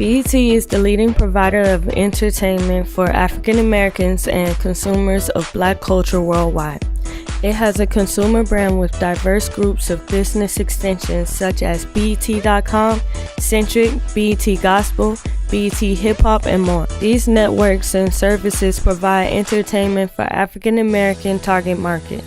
BET is the leading provider of entertainment for African Americans and consumers of Black culture worldwide. It has a consumer brand with diverse groups of business extensions such as BET.com, Centric, BET Gospel, BET Hip Hop, and more. These networks and services provide entertainment for African American target market.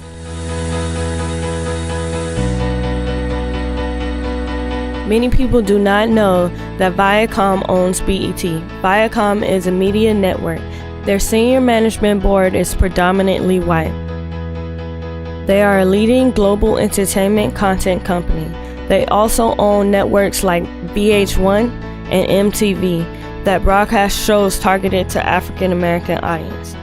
Many people do not know that Viacom owns BET. Viacom is a media network. Their senior management board is predominantly white. They are a leading global entertainment content company. They also own networks like VH1 and MTV that broadcast shows targeted to African American audience.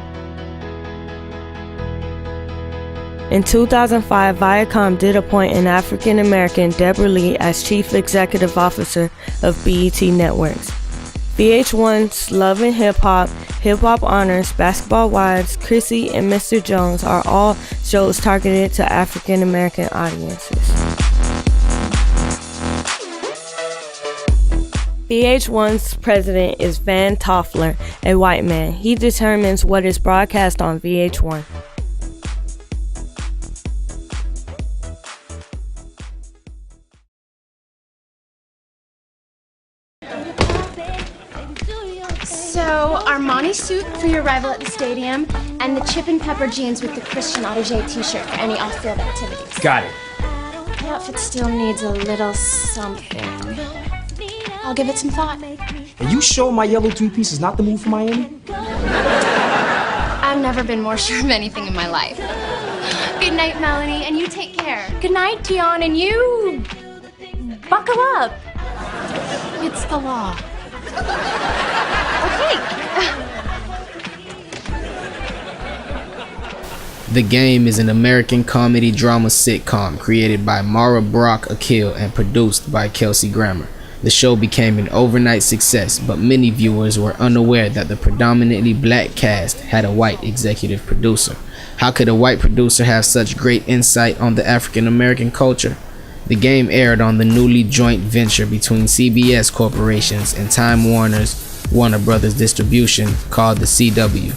In 2005, Viacom did appoint an African American, Deborah Lee, as Chief Executive Officer of BET Networks. VH1's Love and Hip Hop Honors, Basketball Wives, Chrissy, and Mr. Jones are all shows targeted to African American audiences. VH1's president is Van Toffler, a white man. He determines what is broadcast on VH1. So, Armani suit for your arrival at the stadium, and the chip and pepper jeans with the Christian Audigier t-shirt for any off-field activities. Got it. The outfit still needs a little something. I'll give it some thought. Are you sure my yellow three-piece is not the move for Miami? I've never been more sure of anything in my life. Good night, Melanie, and you take care. Good night, Dion, and you buckle up. It's the law. The Game is an American comedy drama sitcom created by Mara Brock Akil and produced by Kelsey Grammer. The show became an overnight success, but many viewers were unaware that the predominantly black cast had a white executive producer. How could a white producer have such great insight on the African American culture? The Game aired on the newly joint venture between CBS Corporations and Time Warner's Warner Brothers Distribution called the CW.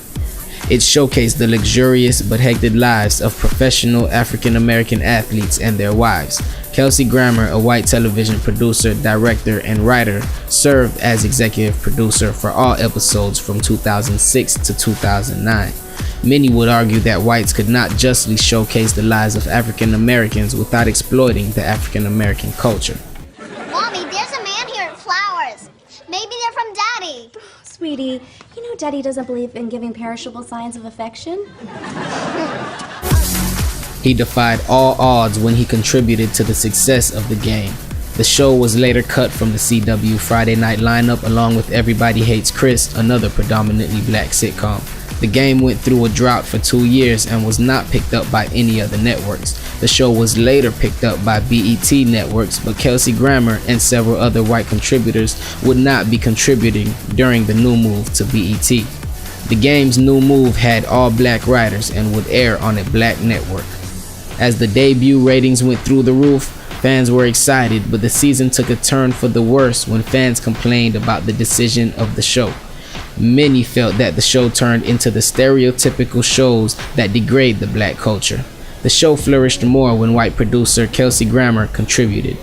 It showcased the luxurious but hectic lives of professional African American athletes and their wives. Kelsey Grammer, a white television producer, director, and writer, served as executive producer for all episodes from 2006 to 2009. Many would argue that whites could not justly showcase the lives of African Americans without exploiting the African American culture. Mommy, there's a man here at Flowers. Maybe they're from Daddy. Sweetie, you know Daddy doesn't believe in giving perishable signs of affection. He defied all odds when he contributed to the success of the Game. The show was later cut from the CW Friday night lineup along with Everybody Hates Chris, another predominantly black sitcom. The Game went through a drought for 2 years and was not picked up by any other networks. The show was later picked up by BET networks, but Kelsey Grammer and several other white contributors would not be contributing during the new move to BET. The Game's new move had all black writers and would air on a black network. As the debut ratings went through the roof, fans were excited, but the season took a turn for the worse when fans complained about the decision of the show. Many felt that the show turned into the stereotypical shows that degrade the black culture. The show flourished more when white producer Kelsey Grammer contributed.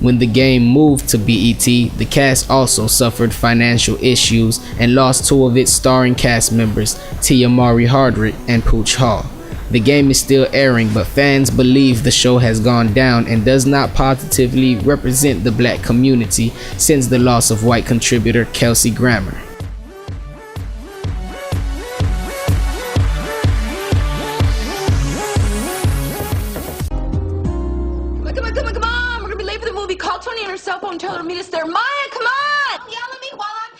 When the Game moved to BET, the cast also suffered financial issues and lost 2 of its starring cast members, Tia Mari Hardrick and Pooch Hall. The Game is still airing, but fans believe the show has gone down and does not positively represent the black community since the loss of white contributor Kelsey Grammer. Call Tony on her cell phone and tell her to meet us there. Maya, come on! Don't yell at me while I'm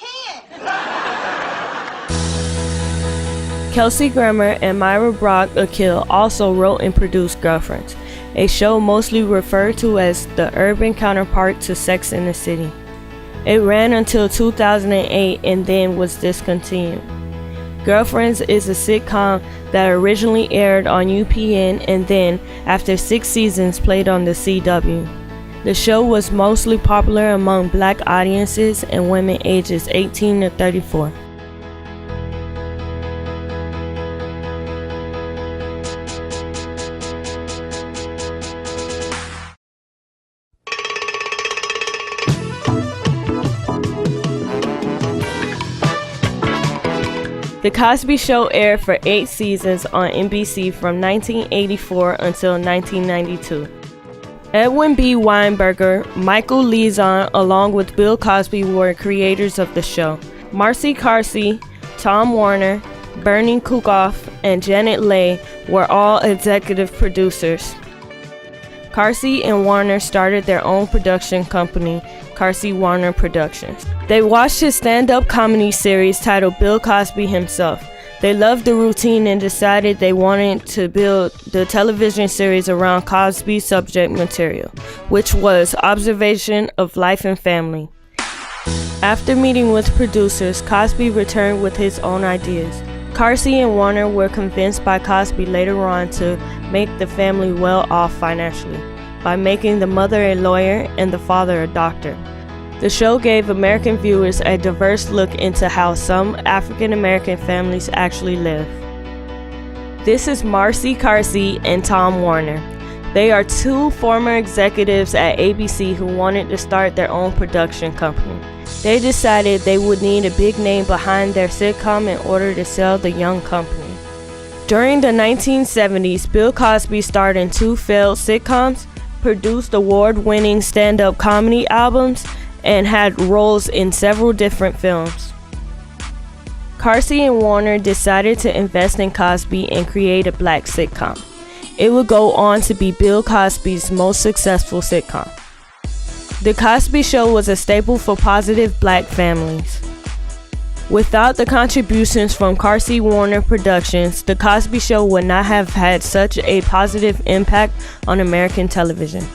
peeing. Kelsey Grammer and Myra Brock Akil also wrote and produced Girlfriends, a show mostly referred to as the urban counterpart to Sex and the City. It ran until 2008 and then was discontinued. Girlfriends is a sitcom that originally aired on UPN and then, after 6 seasons, played on the CW. The show was mostly popular among black audiences and women ages 18 to 34. The Cosby Show aired for 8 seasons on NBC from 1984 until 1992. Edwin B. Weinberger, Michael Lezon, along with Bill Cosby, were creators of the show. Marcy Carsey, Tom Warner, Bernie Kukoff, and Janet Leigh were all executive producers. Carsey and Warner started their own production company, Carsey Warner Productions. They watched his stand-up comedy series titled Bill Cosby Himself. They loved the routine and decided they wanted to build the television series around Cosby's subject material, which was observation of life and family. After meeting with producers, Cosby returned with his own ideas. Carsey and Warner were convinced by Cosby later on to make the family well off financially by making the mother a lawyer and the father a doctor. The show gave American viewers a diverse look into how some African American families actually live. This is Marcy Carsey and Tom Warner. They are two former executives at ABC who wanted to start their own production company. They decided they would need a big name behind their sitcom in order to sell the young company. During the 1970s, Bill Cosby starred in 2 failed sitcoms, produced award-winning stand-up comedy albums, and had roles in several different films. Carsey and Warner decided to invest in Cosby and create a black sitcom. It would go on to be Bill Cosby's most successful sitcom. The Cosby Show was a staple for positive black families. Without the contributions from Carsey Warner Productions, The Cosby Show would not have had such a positive impact on American television.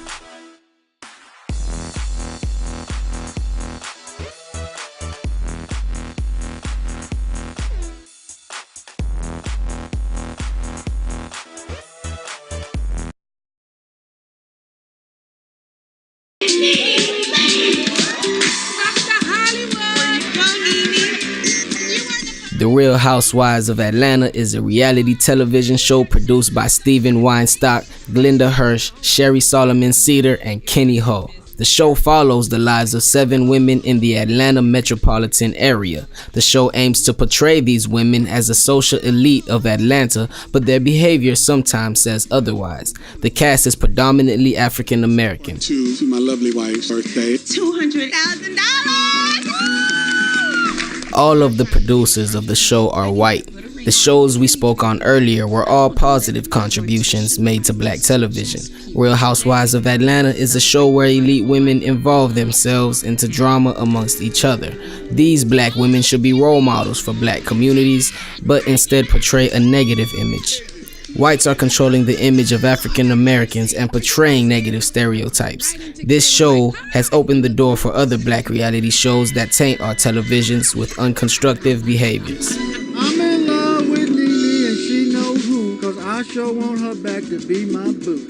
The Real Housewives of Atlanta is a reality television show produced by Stephen Weinstock, Glenda Hirsch, Sherry Solomon Cedar, and Kenny Ho. The show follows the lives of 7 women in the Atlanta metropolitan area. The show aims to portray these women as a social elite of Atlanta, but their behavior sometimes says otherwise. The cast is predominantly African American. To my lovely wife's birthday. $200,000! All of the producers of the show are white. The shows we spoke on earlier were all positive contributions made to black television. Real Housewives of Atlanta is a show where elite women involve themselves into drama amongst each other. These black women should be role models for black communities, but instead portray a negative image. Whites are controlling the image of African Americans and portraying negative stereotypes. This show has opened the door for other black reality shows that taint our televisions with unconstructive behaviors. I'm in love with Lily and she knows who, cause I sure want her back to be my boo.